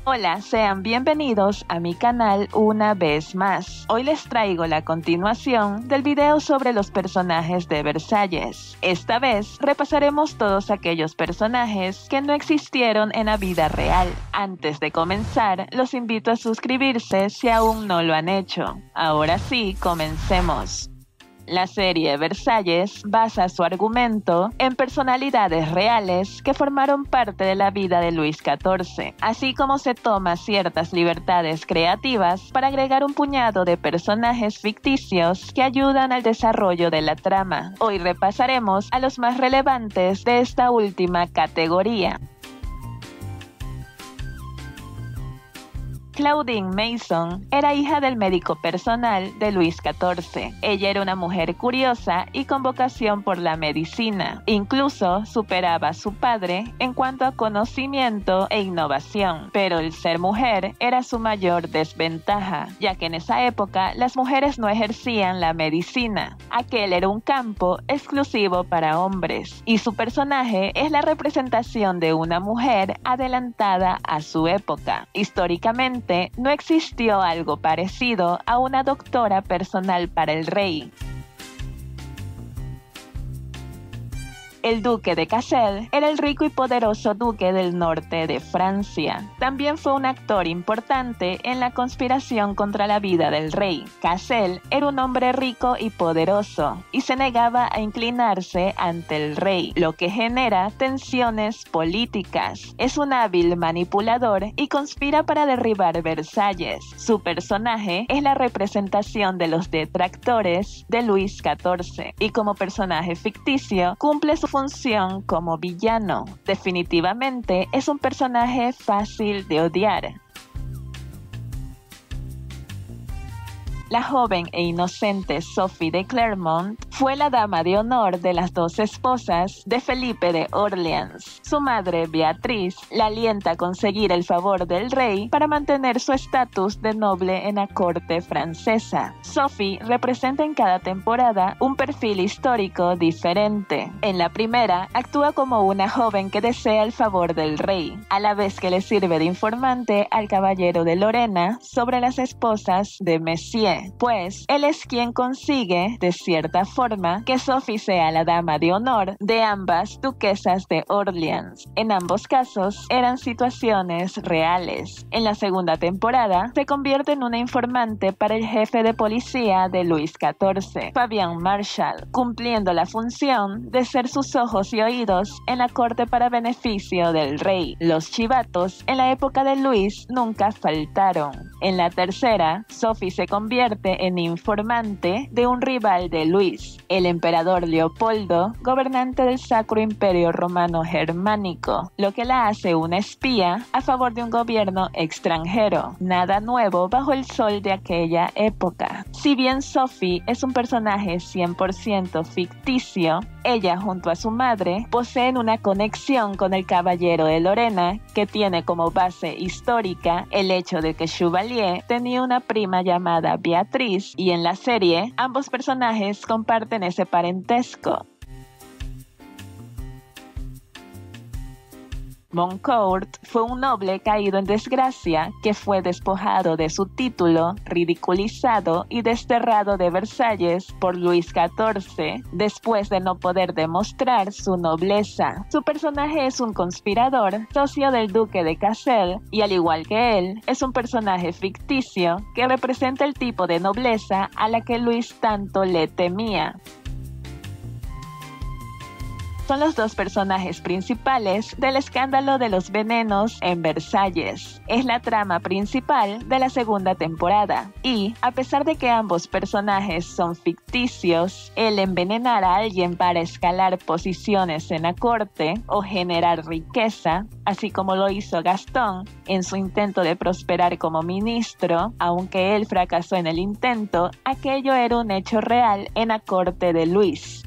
Hola, sean bienvenidos a mi canal una vez más. Hoy les traigo la continuación del video sobre los personajes de Versalles. Esta vez repasaremos todos aquellos personajes que no existieron en la vida real. Antes de comenzar, los invito a suscribirse si aún no lo han hecho. Ahora sí, comencemos. La serie Versalles basa su argumento en personalidades reales que formaron parte de la vida de Luis XIV, así como se toma ciertas libertades creativas para agregar un puñado de personajes ficticios que ayudan al desarrollo de la trama. Hoy repasaremos a los más relevantes de esta última categoría. Claudine Mason era hija del médico personal de Luis XIV. Ella era una mujer curiosa y con vocación por la medicina. Incluso superaba a su padre en cuanto a conocimiento e innovación. Pero el ser mujer era su mayor desventaja, ya que en esa época las mujeres no ejercían la medicina. Aquel era un campo exclusivo para hombres, y su personaje es la representación de una mujer adelantada a su época. Históricamente, no existió algo parecido a una doctora personal para el rey. El duque de Cassel era el rico y poderoso duque del norte de Francia. También fue un actor importante en la conspiración contra la vida del rey. Cassel era un hombre rico y poderoso, y se negaba a inclinarse ante el rey, lo que genera tensiones políticas. Es un hábil manipulador y conspira para derribar Versalles. Su personaje es la representación de los detractores de Luis XIV, y como personaje ficticio cumple su función como villano. Definitivamente es un personaje fácil de odiar. La joven e inocente Sophie de Clermont fue la dama de honor de las dos esposas de Felipe de Orleans. Su madre, Beatriz, la alienta a conseguir el favor del rey para mantener su estatus de noble en la corte francesa. Sophie representa en cada temporada un perfil histórico diferente. En la primera, actúa como una joven que desea el favor del rey, a la vez que le sirve de informante al caballero de Lorena sobre las esposas de Messier, pues él es quien consigue, de cierta forma, que Sophie sea la dama de honor de ambas duquesas de Orleans. En ambos casos, eran situaciones reales. En la segunda temporada, se convierte en una informante para el jefe de policía de Luis XIV, Fabian Marshall, cumpliendo la función de ser sus ojos y oídos en la corte para beneficio del rey. Los chivatos en la época de Luis nunca faltaron. En la tercera, Sophie se convierte en informante de un rival de Luis, el emperador Leopoldo, gobernante del Sacro Imperio Romano Germánico, lo que la hace una espía a favor de un gobierno extranjero. Nada nuevo bajo el sol de aquella época. Si bien Sophie es un personaje 100% ficticio, ella junto a su madre poseen una conexión con el caballero de Lorena que tiene como base histórica el hecho de que Chevalier tenía una prima llamada Beatriz, y en la serie ambos personajes comparten ese parentesco. Moncourt fue un noble caído en desgracia que fue despojado de su título, ridiculizado y desterrado de Versalles por Luis XIV después de no poder demostrar su nobleza. Su personaje es un conspirador, socio del duque de Cassel, y al igual que él, es un personaje ficticio que representa el tipo de nobleza a la que Luis tanto le temía. Son los dos personajes principales del escándalo de los venenos en Versalles. Es la trama principal de la segunda temporada, y a pesar de que ambos personajes son ficticios, el envenenar a alguien para escalar posiciones en la corte o generar riqueza, así como lo hizo Gastón en su intento de prosperar como ministro, aunque él fracasó en el intento, aquello era un hecho real en la corte de Luis.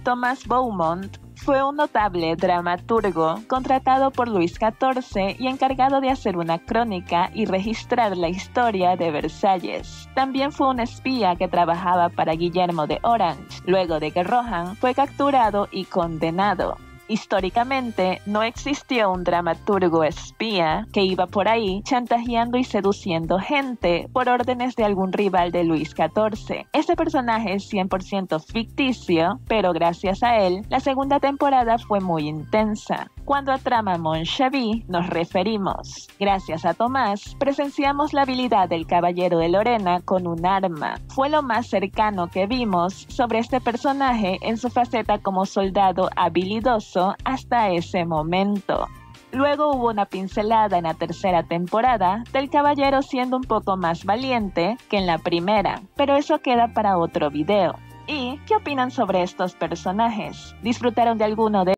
Thomas Beaumont fue un notable dramaturgo contratado por Luis XIV y encargado de hacer una crónica y registrar la historia de Versalles. También fue un espía que trabajaba para Guillermo de Orange, luego de que Rohan fue capturado y condenado. Históricamente, no existió un dramaturgo espía que iba por ahí chantajeando y seduciendo gente por órdenes de algún rival de Luis XIV. Este personaje es 100% ficticio, pero gracias a él, la segunda temporada fue muy intensa. Cuando a trama Monchaví nos referimos. Gracias a Tomás, presenciamos la habilidad del Caballero de Lorena con un arma. Fue lo más cercano que vimos sobre este personaje en su faceta como soldado habilidoso hasta ese momento. Luego hubo una pincelada en la tercera temporada del caballero siendo un poco más valiente que en la primera, pero eso queda para otro video. ¿Y qué opinan sobre estos personajes? ¿Disfrutaron de alguno de